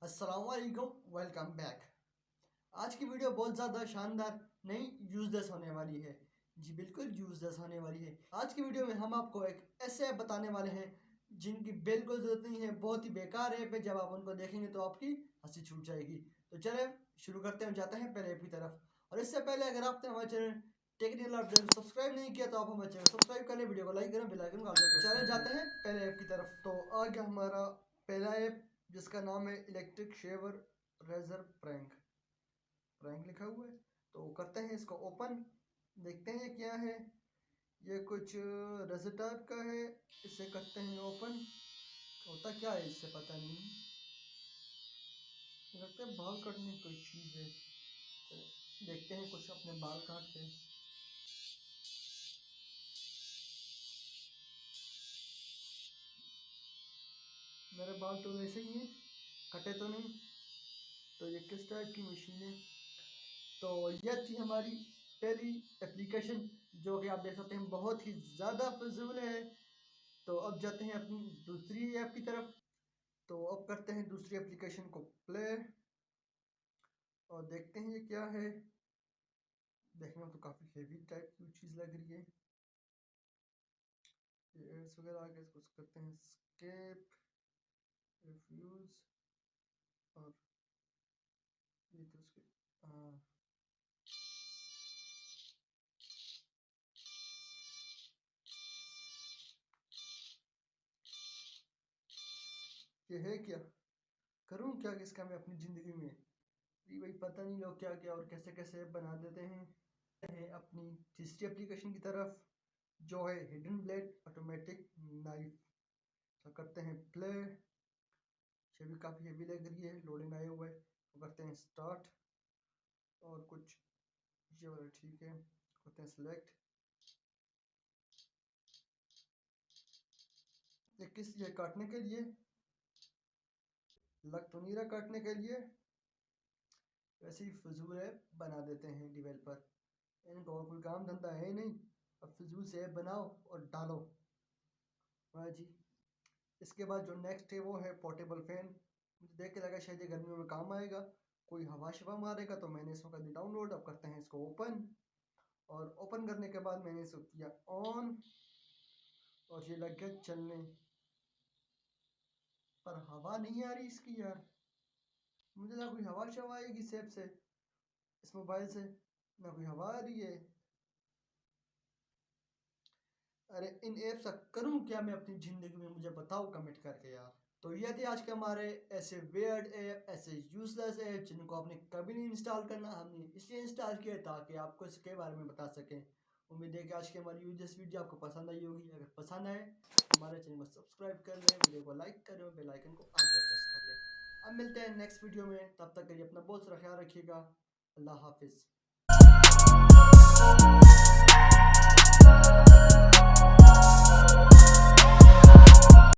अस्सलाम वालेकुम, welcome back. आज की वीडियो बहुत ज़्यादा शानदार नहीं यूजलेस होने वाली है। जी बिल्कुल यूजलेस होने वाली है। आज की वीडियो में हम आपको एक ऐसे ऐप बताने वाले हैं जिनकी बिल्कुल ज़रूरत नहीं है, बहुत ही बेकार ऐप है। जब आप उनको देखेंगे तो आपकी हंसी छूट जाएगी। तो चले शुरू करते हैं, जाते हैं पहले ऐप की तरफ। और इससे पहले अगर आपने हमारे चैनल टेक्निकल अपडेट को सब्सक्राइब नहीं किया तो आप हमारे चैनल सब्सक्राइब करें, वीडियो को लाइक करें, बेल आइकन को ऑल पे प्रेस करें। चले जाते हैं पहले ऐप की तरफ। तो आ गया हमारा पहला ऐप जिसका नाम है electric shaver razor prank. Prank लिखा हुआ है। तो करते हैं इसको ओपन, देखते हैं क्या है। ये कुछ रेजर टाइप का है। इसे करते हैं ओपन। होता क्या है इससे पता नहीं, लगता है बाल काटने की कोई चीज़ है। तो देखते हैं कुछ अपने बाल काट के। मेरे बाल तो वैसे ही हैं, कटे तो नहीं। तो ये किस टाइप की मशीन है? तो ये थी हमारी पहली एप्लीकेशन, जो कि आप देख सकते हैं बहुत ही ज़्यादा फजूल है। तो अब जाते हैं अपनी दूसरी ऐप की तरफ। तो अब करते हैं दूसरी एप्लीकेशन को प्ले और देखते हैं ये क्या है। देखने में तो काफ़ी हेवी टाइप की चीज़ लग रही है। ये एड्स वगैरह आगे कुछ करते हैं स्केप रिफ्यूज़। और ये तो उसके ये है क्या, करूँ क्या किसका मैं अपनी ज़िंदगी में। जी भाई पता नहीं लोग क्या क्या और कैसे कैसे ऐप बना देते हैं। अपनी तीसरी एप्लीकेशन की तरफ, जो है हिडन ब्लेड ऑटोमेटिक नाइफ। तो करते हैं प्ले। ये भी काफ़ी हेवी लग रही है, लोडिंग आया हुआ है। तो करते हैं स्टार्ट और कुछ ये वाला ठीक है। करते हैं सिलेक्ट। ये किस लिए काटने के लिए, लग तो नहीं रहा काटने के लिए। वैसे ही फजूल ऐप बना देते हैं डिवेलपर, इनको और कोई काम धंधा है नहीं। अब फजूल से ऐप बनाओ और डालो। वाह जी। इसके बाद जो नेक्स्ट है वो है पोर्टेबल फैन। मुझे देख के लगा शायद ये गर्मियों में काम आएगा, कोई हवा शवा मारेगा। तो मैंने इसको कर दिया डाउनलोड। अब करते हैं इसको ओपन। और ओपन करने के बाद मैंने इसको किया ऑन और ये लग गया चलने। पर हवा नहीं आ रही इसकी यार। मुझे ना कोई हवा शवा आएगी सेब से, इस मोबाइल से ना कोई हवा आ रही है। अरे इन ऐप से करूं क्या मैं अपनी ज़िंदगी में, मुझे बताओ कमेंट करके यार। तो ये थे आज के हमारे ऐसे वेयर्ड ऐप, ऐसे यूजलेस ऐप जिनको आपने कभी नहीं इंस्टॉल करना। हमने इसलिए इंस्टॉल किया ताकि आपको इसके बारे में बता सकें। उम्मीद है कि आज की हमारी यूजलेस वीडियो आपको पसंद आई होगी। अगर पसंद आए हमारे चैनल को सब्सक्राइब कर लें, वीडियो को लाइक करें, बेल आइकन को ऑल पे प्रेस कर लें। अब मिलते हैं नेक्स्ट वीडियो में, तब तक के लिए अपना बहुत सारा ख्याल रखिएगा। अल्लाह हाफिज़।